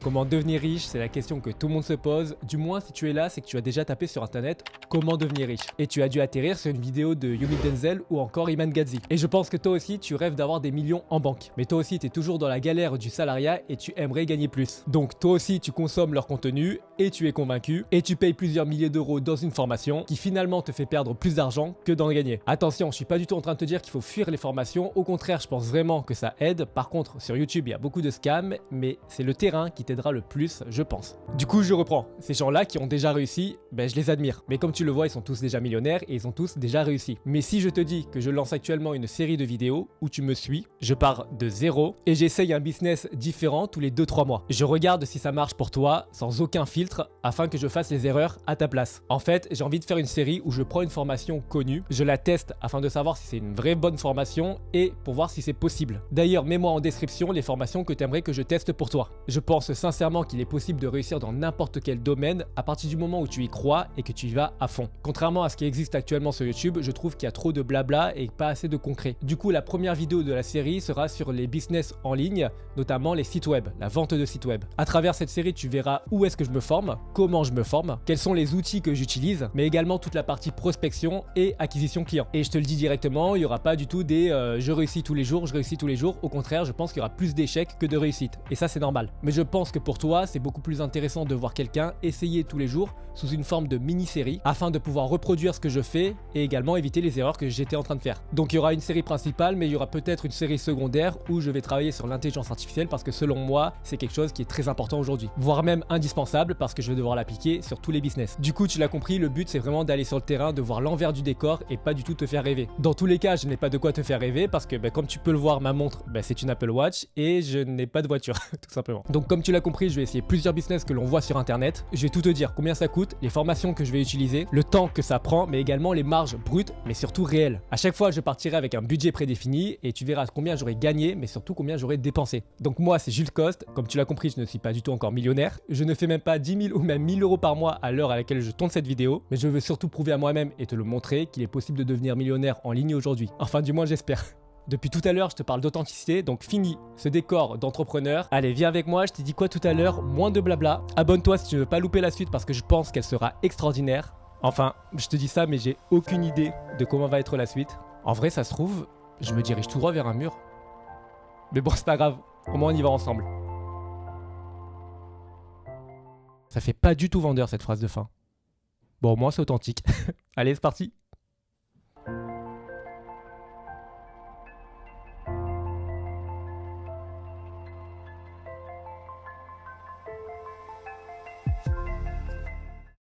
Comment devenir riche, c'est la question que tout le monde se pose. Du moins, si tu es là, c'est que tu as déjà tapé sur internet comment devenir riche. Et tu as dû atterrir sur une vidéo de Yumi Denzel ou encore Iman Gadzhi. Et je pense que toi aussi, tu rêves d'avoir des millions en banque. Mais toi aussi, tu es toujours dans la galère du salariat et tu aimerais gagner plus. Donc toi aussi, tu consommes leur contenu et tu es convaincu et tu payes plusieurs milliers d'euros dans une formation qui finalement te fait perdre plus d'argent que d'en gagner. Attention, je suis pas du tout en train de te dire qu'il faut fuir les formations. Au contraire, je pense vraiment que ça aide. Par contre, sur YouTube, il y a beaucoup de scams, mais c'est le terrain qui t'aidera le plus, je pense. Du coup, je reprends. Ces gens-là qui ont déjà réussi, je les admire. Mais comme tu le vois, ils sont tous déjà millionnaires et ils ont tous déjà réussi. Mais si je te dis que je lance actuellement une série de vidéos où tu me suis, je pars de zéro et j'essaye un business différent tous les 2-3 mois. Je regarde si ça marche pour toi sans aucun filtre afin que je fasse les erreurs à ta place. En fait, j'ai envie de faire une série où je prends une formation connue, je la teste afin de savoir si c'est une vraie bonne formation et pour voir si c'est possible. D'ailleurs, mets-moi en description les formations que tu aimerais que je teste pour toi. Je pense sincèrement qu'il est possible de réussir dans n'importe quel domaine à partir du moment où tu y crois et que tu y vas à fond. Contrairement à ce qui existe actuellement sur YouTube, je trouve qu'il y a trop de blabla et pas assez de concret. Du coup, la première vidéo de la série sera sur les business en ligne, notamment les sites web, la vente de sites web. À travers cette série, tu verras où est-ce que je me forme, comment je me forme, quels sont les outils que j'utilise, mais également toute la partie prospection et acquisition client. Et je te le dis directement, il n'y aura pas du tout des je réussis tous les jours, je réussis tous les jours. Au contraire, je pense qu'il y aura plus d'échecs que de réussites. Et ça, c'est normal. Mais je pense que pour toi, c'est beaucoup plus intéressant de voir quelqu'un essayer tous les jours sous une forme de mini-série afin de pouvoir reproduire ce que je fais et également éviter les erreurs que j'étais en train de faire. Donc il y aura une série principale, mais il y aura peut-être une série secondaire où je vais travailler sur l'intelligence artificielle parce que selon moi, c'est quelque chose qui est très important aujourd'hui, voire même indispensable parce que je vais devoir l'appliquer sur tous les business. Du coup, tu l'as compris, le but c'est vraiment d'aller sur le terrain, de voir l'envers du décor et pas du tout te faire rêver. Dans tous les cas, je n'ai pas de quoi te faire rêver parce que comme tu peux le voir, ma montre, c'est une Apple Watch et je n'ai pas de voiture, tout simplement. Donc comme tu l'as compris, je vais essayer plusieurs business que l'on voit sur internet. Je vais tout te dire, combien ça coûte, les formations que je vais utiliser, le temps que ça prend, mais également les marges brutes, mais surtout réelles. À chaque fois, je partirai avec un budget prédéfini et tu verras combien j'aurai gagné, mais surtout combien j'aurai dépensé. Donc moi, c'est Jules Coste. Comme tu l'as compris, je ne suis pas du tout encore millionnaire. Je ne fais même pas 10 000 ou même 1000 euros par mois à l'heure à laquelle je tourne cette vidéo, mais je veux surtout prouver à moi-même et te le montrer qu'il est possible de devenir millionnaire en ligne aujourd'hui. Enfin, du moins, j'espère. Depuis tout à l'heure, je te parle d'authenticité, donc fini ce décor d'entrepreneur. Allez, viens avec moi, je t'ai dit quoi tout à l'heure, moins de blabla. Abonne-toi si tu ne veux pas louper la suite parce que je pense qu'elle sera extraordinaire. Enfin, je te dis ça, mais j'ai aucune idée de comment va être la suite. En vrai, ça se trouve, je me dirige tout droit vers un mur. Mais bon, c'est pas grave, au moins on y va ensemble. Ça fait pas du tout vendeur cette phrase de fin. Bon, au moins c'est authentique. Allez, c'est parti.